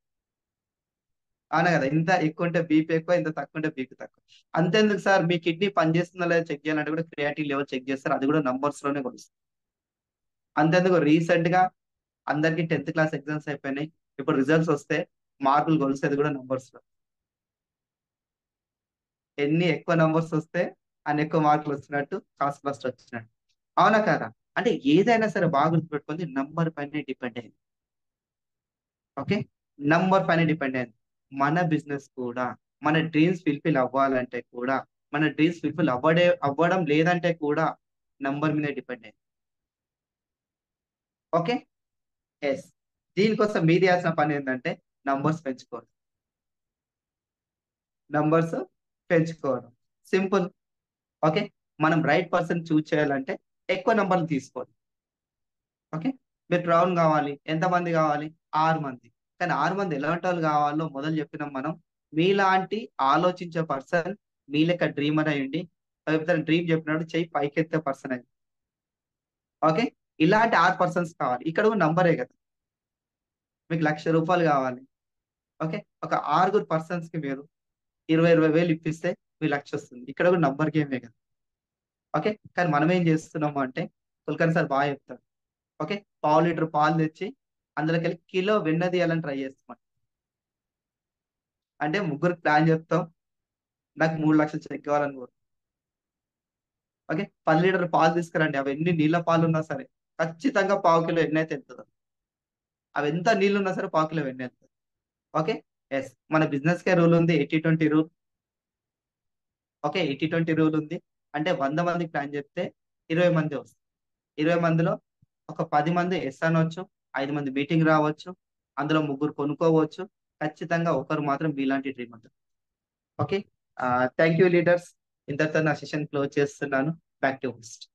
S1: అవునా కదా. ఇంత ఎక్కువ ఉంటే బీపీ ఎక్కువ, ఇంత తక్కువ ఉంటే బీపీ తక్కువ. అంతేందుకు సార్ మీ కిడ్నీ పనిచేస్తుందా లేదా చెక్ చేయాలంటే కూడా క్రియాటిన్ లెవెల్ చెక్ చేస్తారు. అది కూడా నంబర్స్ లోనే కొలుస్తారు. అంతేందుకు రీసెంట్ గా అందరికి 10th క్లాస్ ఎగ్జామ్స్ అయిపోయినాయి. ఇప్పుడు రిజల్ట్స్ వస్తే మార్కులు కొలిసేది కూడా నంబర్స్ లో. ఎన్ని ఎక్కువ నంబర్స్ వస్తే అన్ని ఎక్కువ మార్కులు వచ్చినట్టు, క్లాస్ ఫస్ట్ వచ్చినట్టు. అవునా కదా. అంటే ఏదైనా సరే బాగా గుర్తుపెట్టుకుంది నంబర్ పైన డిపెండ్ అయింది. ఓకే. నంబర్ పైన డిపెండ్ అయింది. మన బిజినెస్ కూడా, మన డ్రీమ్స్ ఫుల్ఫిల్ అవ్వాలంటే కూడా, మన డ్రీమ్స్ ఫుల్ఫిల్ అవ్వడం లేదంటే కూడా నంబర్ మీద డిపెండ్ అయింది. ఓకే. ఎస్. దీనికోసం మీరు చేయాల్సిన పని ఏంటంటే నంబర్స్ పెంచుకోవడం. నంబర్స్ పెంచుకోవడం సింపుల్. ఓకే. మనం రైట్ పర్సన్ చూస్ చేయాలంటే ఎక్కువ నంబర్లు తీసుకోవాలి. ఓకే. మీరు క్రౌన్ కావాలి. ఎంతమంది కావాలి? 6 మంది. కానీ 6 మంది ఎలాంటి వాళ్ళు కావాలో మొదలు చెప్పినాం మనం. మీలాంటి ఆలోచించే పర్సన్, మీ లెక్క డ్రీమర్ అయ్యండి. డ్రీమ్ చెప్పినప్పుడు చెయ్యి పైకెత్తే పర్సన్ అయ్యి. ఓకే. ఇలాంటి 6 పర్సన్స్ కావాలి. ఇక్కడ కూడా నంబరే కదా. మీకు ₹1,00,000 కావాలి. ఓకే. ఒక 6 పర్సన్స్ కి మీరు 20,000 20,000 ఇప్పిస్తే మీ 1,00,000 వస్తుంది. ఇక్కడ కూడా నంబర్ గేమే కదా. ఓకే. కానీ మనం ఏం చేస్తున్నాము అంటే, కుల్కర్ణి సార్ బాగా చెప్తారు. ఓకే. పావు లీటర్ పాలు తెచ్చి అందులోకెళ్ళి కిలో వెన్న తీయాలని ట్రై చేస్తాం. అంటే ముగ్గురికి ప్లాన్ చెప్తాం. నాకు 3,00,000 చెక్ కావాలని కోరు. ఓకే. 10 లీటర్ పాలు తీసుకురండి. అవి ఎన్ని నీళ్ళ పాలు ఉన్నా సరే ఖచ్చితంగా పావు కిలో వెన్న అయితే వెళ్తుంది. అవి ఎంత నీళ్ళు ఉన్నా సరే పావు కిలో వెన్న వెళ్తుంది. ఓకే. ఎస్. మన బిజినెస్ కే రూల్ ఉంది, 80-20 రూల్. ఓకే. 80-20 రూల్ ఉంది. అంటే 100 మందికి ప్లాన్ చెప్తే 20 మంది వస్తారు. 20 మందిలో ఒక 10 మంది ఎస్ అనొచ్చు. 5 మంది మీటింగ్ రావచ్చు. అందులో ముగ్గురు కొనుక్కోవచ్చు. ఖచ్చితంగా ఒకరు మాత్రం మీలాంటి డ్రీమ్ ఉంటుంది. ఓకే. Thank you leaders. ఇంతటితో నా సెషన్ క్లోజ్ చేస్తున్నాను. Back to host.